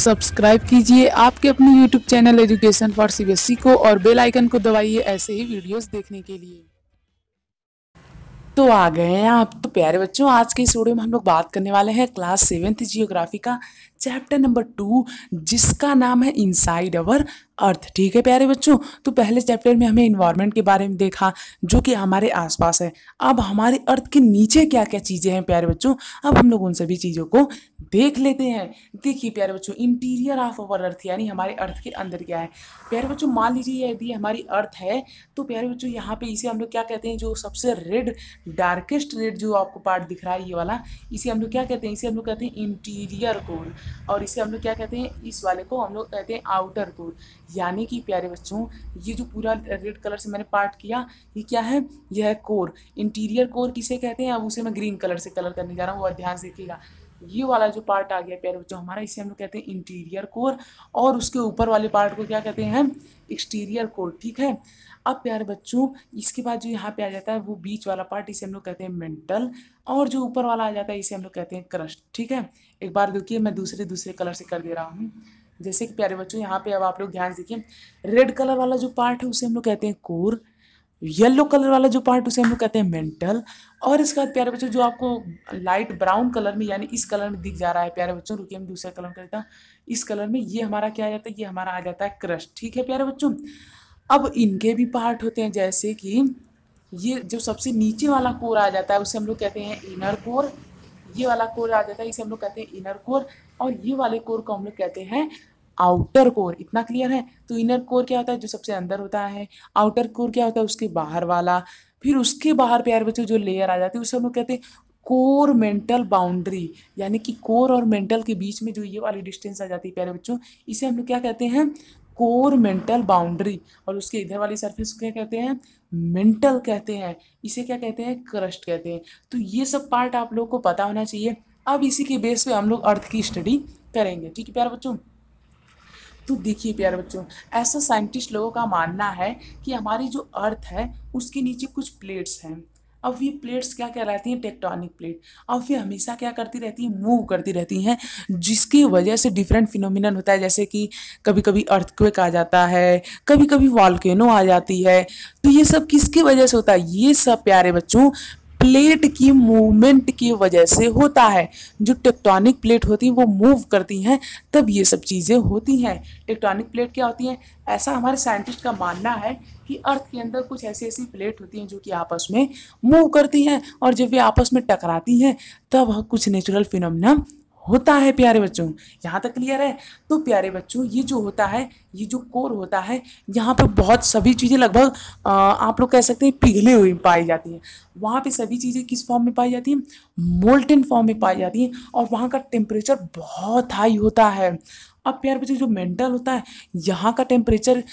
Subscribe कीजिए आपके अपने YouTube channel education for CBSE को और बेल आइकन को दबाइए ऐसे ही वीडियोस देखने के लिए। तो आ गए हैं आप तो प्यारे बच्चों, आज के इस वीडियो में हम लोग बात करने वाले हैं क्लास 7th जियोग्राफी का चैप्टर नंबर 2 जिसका नाम है इनसाइड अवर अर्थ। ठीक है प्यारे बच्चों, तो पहले चैप्टर में हमें इन्वायरमेंट के बारे में देखा जो कि हमारे आसपास है। अब हमारे अर्थ के नीचे क्या क्या चीज़ें हैं प्यारे बच्चों, अब हम लोग उन सभी चीज़ों को देख लेते हैं। देखिए प्यारे बच्चों, इंटीरियर ऑफ अवर अर्थ यानी हमारे अर्थ के अंदर क्या है। प्यारे बच्चों मान लीजिए यदि हमारी अर्थ है तो प्यारे बच्चों यहाँ पे इसे हम लोग क्या कहते हैं, जो सबसे रेड डार्केस्ट रेड जो आपको पार्ट दिख रहा है ये वाला, इसे हम लोग क्या कहते हैं, इसे हम लोग कहते हैं इंटीरियर कोर। और इसे हम लोग क्या कहते हैं, इस वाले को हम लोग कहते हैं आउटर कोर। यानी कि प्यारे बच्चों ये जो पूरा रेड कलर से मैंने पार्ट किया ये क्या है, यह है कोर। इंटीरियर कोर किसे कहते हैं, अब उसे मैं ग्रीन कलर से कलर करने जा रहा हूँ, वो ध्यान से देखिएगा। ये वाला जो पार्ट आ गया प्यारे बच्चों हमारा, इसे हम लोग कहते हैं इंटीरियर कोर। और उसके ऊपर वाले पार्ट को क्या कहते हैं, एक्सटीरियर कोर। ठीक है, अब प्यारे बच्चों इसके बाद जो यहाँ पे आ जाता है वो बीच वाला पार्ट, इसे हम लोग कहते हैं मेंटल। और जो ऊपर वाला आ जाता है इसे हम लोग कहते हैं क्रस्ट। ठीक है, एक बार देखिए मैं दूसरे कलर से कर दे रहा हूँ। जैसे कि प्यारे बच्चों यहाँ पे अब आप लोग ध्यान से देखिए, रेड कलर वाला जो पार्ट है उसे हम लोग कहते हैं कोर, येलो कलर वाला जो पार्ट उसे हम लोग कहते हैं मेंटल। और इसके बाद प्यारे बच्चों जो आपको लाइट ब्राउन कलर में यानी इस कलर में दिख जा रहा है प्यारे बच्चों, रुकिए हम दूसरा कलर करता हूँ, इस कलर में ये हमारा क्या आ जाता है, ये हमारा आ जाता है क्रस्ट। ठीक है प्यारे बच्चों, अब इनके भी पार्ट होते हैं, जैसे कि ये जो सबसे नीचे वाला कोर आ जाता है उसे हम लोग कहते हैं इनर कोर। ये वाला कोर आ जाता है इसे हम लोग कहते हैं इनर कोर। और ये वाले कोर को हम लोग कहते हैं आउटर कोर। इतना क्लियर है। तो इनर कोर क्या होता है, जो सबसे अंदर होता है। आउटर कोर क्या होता है, उसके बाहर वाला। फिर उसके बाहर प्यारे बच्चों जो लेयर आ जाती है उसे हम लोग कहते हैं कोर मेंटल बाउंड्री। यानी कि कोर और मेंटल के बीच में जो ये वाली डिस्टेंस आ जाती है प्यारे बच्चों, इसे हम लोग क्या कहते हैं, कोर मेंटल बाउंड्री। और उसके इधर वाली सरफेस को क्या कहते हैं, मेंटल कहते हैं। इसे क्या कहते हैं, क्रस्ट कहते हैं। तो ये सब पार्ट आप लोग को पता होना चाहिए। अब इसी के बेस पे हम लोग अर्थ की स्टडी करेंगे। ठीक है प्यारे बच्चों, तो देखिए प्यारे बच्चों, ऐसा साइंटिस्ट लोगों का मानना है कि हमारी जो अर्थ है उसके नीचे कुछ प्लेट्स हैं। अब ये प्लेट्स क्या कहलाती हैं, टेक्टोनिक प्लेट। अब ये हमेशा क्या करती रहती हैं, मूव करती रहती हैं, जिसकी वजह से डिफरेंट फिनोमिनन होता है। जैसे कि कभी कभी अर्थक्वेक आ जाता है, कभी कभी वॉल्केनो आ जाती है। तो ये सब किसकी वजह से होता है, ये सब प्यारे बच्चों प्लेट की मूवमेंट की वजह से होता है। जो टेक्टोनिक प्लेट होती है वो मूव करती हैं, तब ये सब चीज़ें होती हैं। टेक्टोनिक प्लेट क्या होती हैं, ऐसा हमारे साइंटिस्ट का मानना है कि अर्थ के अंदर कुछ ऐसी ऐसी प्लेट होती हैं जो कि आपस में मूव करती हैं, और जब वे आपस में टकराती हैं तब कुछ नेचुरल फिनोमिना होता है प्यारे बच्चों। यहाँ तक क्लियर है। तो प्यारे बच्चों ये जो होता है, ये जो कोर होता है, यहाँ पे बहुत सभी चीज़ें लगभग आप लोग कह सकते हैं पिघले हुई पाई जाती हैं। वहाँ पे सभी चीज़ें किस फॉर्म में पाई जाती हैं, मोल्टेन फॉर्म में पाई जाती हैं। और वहाँ का टेम्परेचर बहुत हाई होता है। अब प्यारे बच्चों जो मेंटल होता है, यहाँ का टेम्परेचर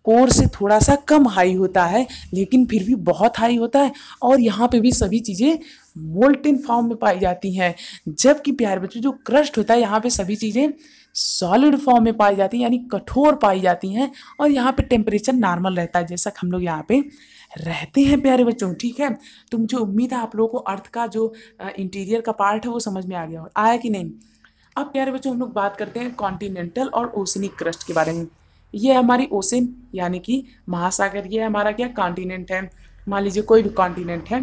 कोर से थोड़ा सा कम हाई होता है, लेकिन फिर भी बहुत हाई होता है। और यहाँ पे भी सभी चीज़ें मोल्टेन फॉर्म में पाई जाती हैं। जबकि प्यारे बच्चों जो क्रस्ट होता है, यहाँ पे सभी चीज़ें सॉलिड फॉर्म में पाई जाती हैं, यानी कठोर पाई जाती हैं। और यहाँ पे टेम्परेचर नॉर्मल रहता है, जैसा हम लोग यहाँ पे रहते हैं प्यारे बच्चों। ठीक है, तो मुझे उम्मीद है आप लोगों को अर्थ का जो इंटीरियर का पार्ट है वो समझ में आ गया, आया कि नहीं। अब प्यारे बच्चों हम लोग बात करते हैं कॉन्टिनेंटल और ओशनिक क्रस्ट के बारे में। ये हमारी ओशन यानी कि महासागर, ये हमारा क्या कॉन्टिनेंट है। मान लीजिए कोई भी कॉन्टिनेंट है,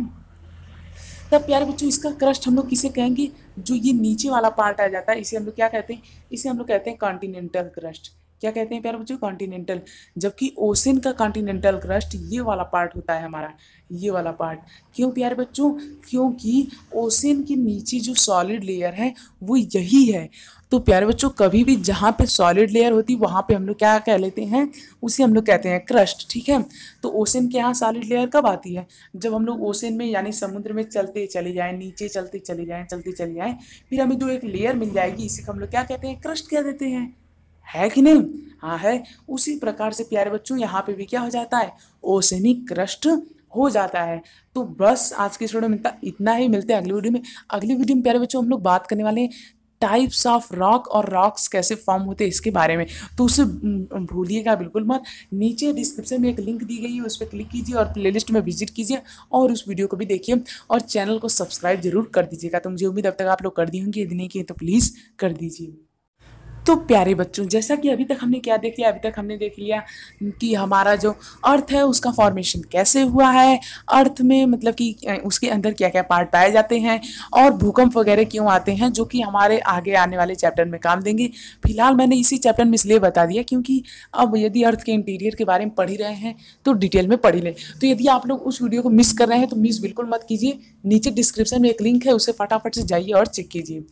तब प्यारे बच्चों इसका क्रस्ट हम लोग किसे कहेंगे, जो ये नीचे वाला पार्ट आ जाता है इसे हम लोग क्या कहते हैं, इसे हम लोग कहते हैं कॉन्टिनेंटल क्रस्ट। क्या कहते हैं प्यारे बच्चों, कॉन्टिनेंटल। जबकि ओशन का कॉन्टिनेंटल क्रस्ट ये वाला पार्ट होता है हमारा, ये वाला पार्ट। क्यों प्यारे बच्चों, क्योंकि ओशन के नीचे जो सॉलिड लेयर है वो यही है। तो प्यारे बच्चों कभी भी जहाँ पे सॉलिड लेयर होती है वहाँ पे हम लोग क्या कह लेते हैं, उसे हम लोग कहते हैं क्रस्ट। ठीक है, तो ओशन के यहाँ सॉलिड लेयर कब आती है, जब हम लोग ओशन में यानी समुद्र में चलते चले जाएं, नीचे चलते चले जाएं, चलते चले जाएं, फिर हमें जो एक लेयर मिल जाएगी इसे हम लोग क्या कहते हैं, क्रस्ट कह देते हैं। है कि नहीं, हाँ है। उसी प्रकार से प्यारे बच्चों यहाँ पे भी क्या हो जाता है, ओशनिक क्रस्ट हो जाता है। तो बस आज की इस वीडियो में इतना ही, मिलते हैं अगली वीडियो में। अगली वीडियो में प्यारे बच्चों हम लोग बात करने वाले हैं टाइप्स ऑफ रॉक और रॉक्स कैसे फॉर्म होते हैं इसके बारे में। तो उसे भूलिएगा बिल्कुल मत। नीचे डिस्क्रिप्शन में एक लिंक दी गई है, उस पर क्लिक कीजिए और प्लेलिस्ट में विजिट कीजिए और उस वीडियो को भी देखिए और चैनल को सब्सक्राइब जरूर कर दीजिएगा। तो मुझे उम्मीद अब तक आप लोग कर दी होंगी, यदि नहीं किए तो प्लीज़ कर दीजिए। तो प्यारे बच्चों, जैसा कि अभी तक हमने क्या देख लिया, अभी तक हमने देख लिया कि हमारा जो अर्थ है उसका फॉर्मेशन कैसे हुआ है, अर्थ में मतलब कि उसके अंदर क्या क्या पार्ट पाए जाते हैं और भूकंप वगैरह क्यों आते हैं, जो कि हमारे आगे आने वाले चैप्टर में काम देंगे। फिलहाल मैंने इसी चैप्टर में इसलिए बता दिया क्योंकि अब यदि अर्थ के इंटीरियर के बारे में पढ़ ही रहे हैं तो डिटेल में पढ़ ही लें। तो यदि आप लोग उस वीडियो को मिस कर रहे हैं तो मिस बिल्कुल मत कीजिए, नीचे डिस्क्रिप्शन में एक लिंक है, उसे फटाफट से जाइए और चेक कीजिए।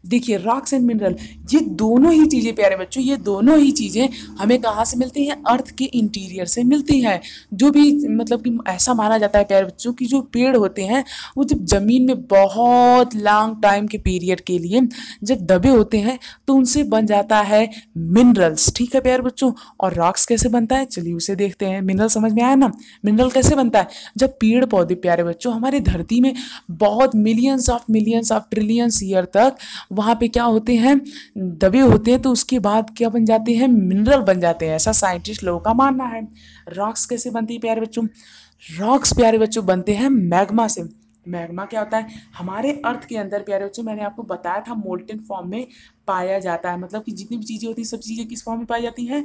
देखिए, रॉक्स एंड मिनरल, ये दोनों ही चीज़ें प्यारे बच्चों, ये दोनों ही चीज़ें हमें कहाँ से मिलती हैं, अर्थ के इंटीरियर से मिलती हैं। जो भी मतलब कि ऐसा माना जाता है प्यारे बच्चों कि जो पेड़ होते हैं वो जब ज़मीन में बहुत लॉन्ग टाइम के पीरियड के लिए जब दबे होते हैं तो उनसे बन जाता है मिनरल्स। ठीक है प्यारे बच्चों, और रॉक्स कैसे बनता है चलिए उसे देखते हैं। मिनरल समझ में आया ना, मिनरल कैसे बनता है, जब पेड़ पौधे प्यारे बच्चों हमारी धरती में बहुत मिलियंस ऑफ ट्रिलियंस ईयर तक वहाँ पे क्या होते हैं, दबे होते हैं, तो उसके बाद क्या बन जाते हैं, मिनरल बन जाते हैं, ऐसा साइंटिस्ट लोगों का मानना है। रॉक्स कैसे बनती है प्यारे बच्चों, रॉक्स प्यारे बच्चों बनते हैं मैग्मा से। मैग्मा क्या होता है, हमारे अर्थ के अंदर प्यारे बच्चों मैंने आपको बताया था मोल्टेन फॉर्म में पाया जाता है, मतलब कि जितनी भी चीज़ें होती हैं सब चीज़ें किस फॉर्म में पाई जाती हैं,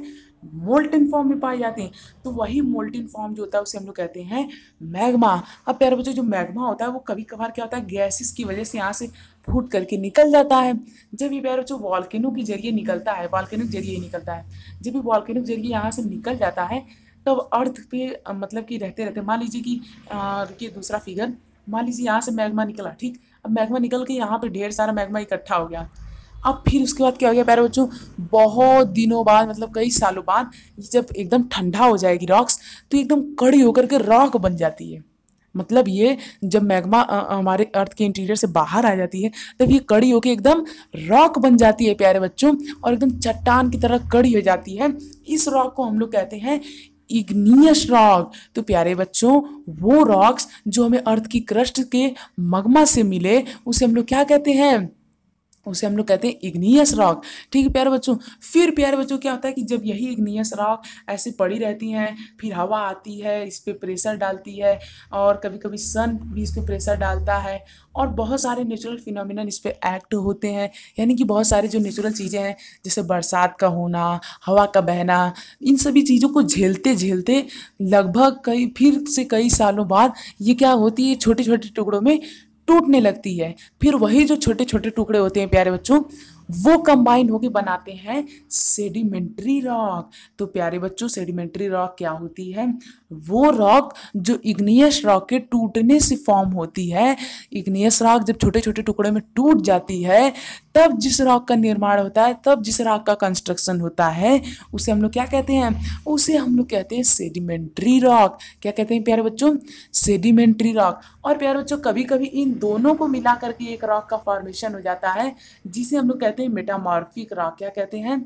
मोल्टेन फॉर्म में पाई जाती हैं। तो वही मोल्टेन फॉर्म जो होता है उसे हम लोग कहते हैं मैग्मा। अब प्यारे बच्चों जो मैग्मा होता है वो कभी कभार क्या होता है, गैसेस की वजह से यहाँ से फूट करके निकल जाता है। जब ये प्यारे बच्चों वॉल्केनो के जरिए निकलता है, वॉल्केनो के जरिए ही निकलता है, जब ये वॉल्केनो के जरिए यहाँ से निकल जाता है तब अर्थ पे मतलब कि रहते रहते मान लीजिए कि रुकिए दूसरा फिगर, मान लीजिए यहाँ से मैग्मा निकला, ठीक, अब मैग्मा निकल के यहाँ पे ढेर सारा मैग्मा इकट्ठा हो गया। अब फिर उसके बाद क्या हो गया प्यारे बच्चों, बहुत दिनों बाद मतलब कई सालों बाद जब एकदम ठंडा हो जाएगी रॉक्स तो एकदम कड़ी होकर के रॉक बन जाती है। मतलब ये जब मैग्मा हमारे अर्थ के इंटीरियर से बाहर आ जाती है तब ये कड़ी होकर एकदम रॉक बन जाती है प्यारे बच्चों, और एकदम चट्टान की तरह कड़ी हो जाती है। इस रॉक को हम लोग कहते हैं इग्नियस रॉक। तो प्यारे बच्चों वो रॉक्स जो हमें अर्थ की क्रस्ट के मगमा से मिले उसे हम लोग क्या कहते हैं, उसे हम लोग कहते हैं इग्नियस रॉक। ठीक है प्यारे बच्चों, फिर प्यारे बच्चों क्या होता है कि जब यही इग्नियस रॉक ऐसे पड़ी रहती हैं, फिर हवा आती है इस पर प्रेशर डालती है, और कभी कभी सन भी इस पर प्रेशर डालता है, और बहुत सारे नेचुरल फिनोमिनन इस पर एक्ट होते हैं। यानी कि बहुत सारी जो नेचुरल चीज़ें हैं जैसे बरसात का होना, हवा का बहना, इन सभी चीज़ों को झेलते झेलते लगभग कई फिर से कई सालों बाद ये क्या होती है, छोटे छोटे टुकड़ों में टूटने लगती है। फिर वही जो छोटे छोटे टुकड़े होते हैं प्यारे बच्चों वो कंबाइन होके बनाते हैं सेडिमेंट्री रॉक। तो प्यारे बच्चों सेडिमेंट्री रॉक क्या होती है, वो रॉक जो इग्नियस रॉक के टूटने से फॉर्म होती है। इग्नियस रॉक जब छोटे छोटे टुकड़े में टूट जाती है तब जिस रॉक का निर्माण होता है, तब जिस रॉक का कंस्ट्रक्शन होता है उसे हम लोग क्या कहते हैं, उसे हम लोग कहते हैं सेडिमेंट्री रॉक। क्या कहते हैं प्यारे बच्चों, सेडिमेंट्री रॉक। और प्यारे बच्चों कभी कभी इन दोनों को मिला करके एक रॉक का फॉर्मेशन हो जाता है जिसे हम लोग कहते हैं मेटामॉर्फिक रॉक। क्या कहते हैं,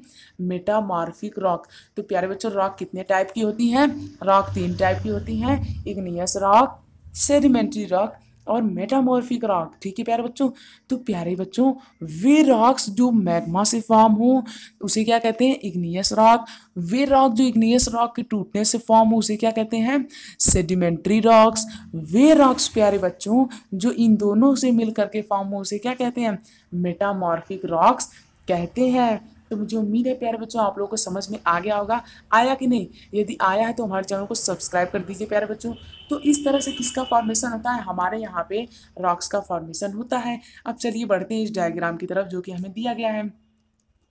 मेटामॉर्फिक रॉक। तो प्यारे बच्चों रॉक कितने टाइप की होती हैं, रॉक 3 टाइप की होती हैं, इग्नियस रॉक, सेडिमेंट्री रॉक और मेटामॉर्फिक रॉक। ठीक है प्यारे बच्चों, तो प्यारे बच्चों वे रॉक्स जो मैग्मा से फॉर्म हो उसे क्या कहते हैं, इग्नियस रॉक। वे रॉक जो इग्नियस रॉक के टूटने से फॉर्म हो उसे क्या कहते हैं, सेडिमेंट्री रॉक्स। वे रॉक्स प्यारे बच्चों जो इन दोनों से मिल करके फॉर्म हो उसे क्या कहते हैं, मेटामॉर्फिक रॉक्स कहते हैं। तो मुझे उम्मीद है प्यारे बच्चों आप लोगों को समझ में आ गया होगा, आया कि नहीं, यदि आया है तो हमारे चैनल को सब्सक्राइब कर दीजिए प्यारे बच्चों। तो इस तरह से किसका फॉर्मेशन होता है, हमारे यहाँ पे रॉक्स का फॉर्मेशन होता है। अब चलिए बढ़ते हैं इस डायग्राम की तरफ जो कि हमें दिया गया है।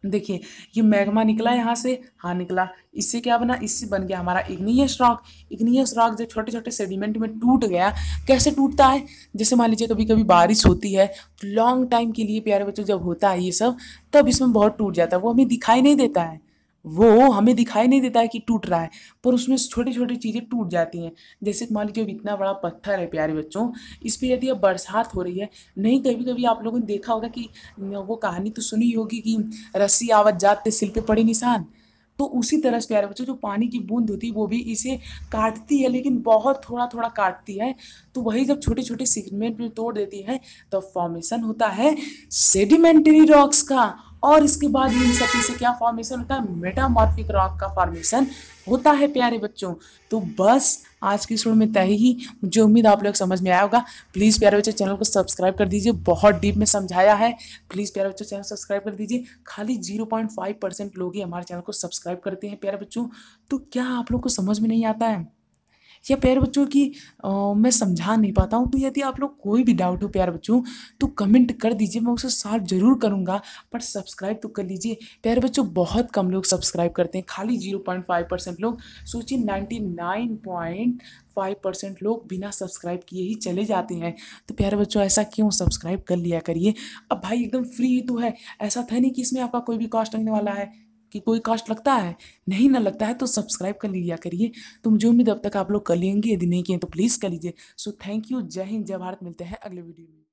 देखिए ये मैग्मा निकला यहाँ से, हाँ निकला, इससे क्या बना, इससे बन गया हमारा इग्नियस रॉक। इग्नियस रॉक जब छोटे छोटे सेडिमेंट में टूट गया, कैसे टूटता है, जैसे मान लीजिए कभी कभी बारिश होती है तो लॉन्ग टाइम के लिए प्यारे बच्चों जब होता है ये सब तब इसमें बहुत टूट जाता है, वो हमें दिखाई नहीं देता है, वो हमें दिखाई नहीं देता है कि टूट रहा है, पर उसमें छोटी छोटी चीज़ें टूट जाती हैं। जैसे मान लीजिए इतना बड़ा पत्थर है प्यारे बच्चों, इस पर यदि अब बरसात हो रही है, नहीं कभी कभी आप लोगों ने देखा होगा कि वो कहानी तो सुनी होगी कि रस्सी आवत जाते सिल पे पड़े निशान। तो उसी तरह से प्यारे बच्चों जो पानी की बूंद होती है वो भी इसे काटती है, लेकिन बहुत थोड़ा थोड़ा काटती है। तो वही जब छोटे छोटे सेगमेंट में तोड़ देती है तब फॉर्मेशन होता है सेडिमेंट्री रॉक्स का। और इसके बाद इन सभी से क्या फॉर्मेशन होता है, मेटामॉर्फिक रॉक का फॉर्मेशन होता है प्यारे बच्चों। तो बस आज की स्टोरी में तय ही, मुझे उम्मीद आप लोग समझ में आया होगा। प्लीज़ प्यारे बच्चों चैनल को सब्सक्राइब कर दीजिए, बहुत डीप में समझाया है। प्लीज़ प्यारे बच्चों चैनल सब्सक्राइब कर दीजिए। खाली 0.5% लोग ही हमारे चैनल को सब्सक्राइब करते हैं प्यारे बच्चों। तो क्या आप लोग को समझ में नहीं आता है या प्यारे बच्चों की मैं समझा नहीं पाता हूँ? तो यदि आप लोग कोई भी डाउट हो प्यारे बच्चों तो कमेंट कर दीजिए, मैं उसे सॉल्व जरूर करूँगा। पर सब्सक्राइब तो कर लीजिए प्यारे बच्चों, बहुत कम लोग सब्सक्राइब करते हैं, खाली 0.5% लोग। सोचिए 99.5% लोग बिना सब्सक्राइब किए ही चले जाते हैं। तो प्यारे बच्चों ऐसा क्यों, सब्सक्राइब कर लिया करिए। अब भाई एकदम फ्री ही तो है, ऐसा था नहीं कि इसमें आपका कोई भी कॉस्ट लगने वाला है, कि कोई कॉस्ट लगता है, नहीं ना लगता है। तो सब्सक्राइब कर लिया करिए। तो मुझे उम्मीद अब तक आप लोग कर लेंगे, यदि नहीं किए तो प्लीज़ कर लीजिए। सो थैंक यू, जय हिंद जय भारत, मिलते हैं अगले वीडियो में।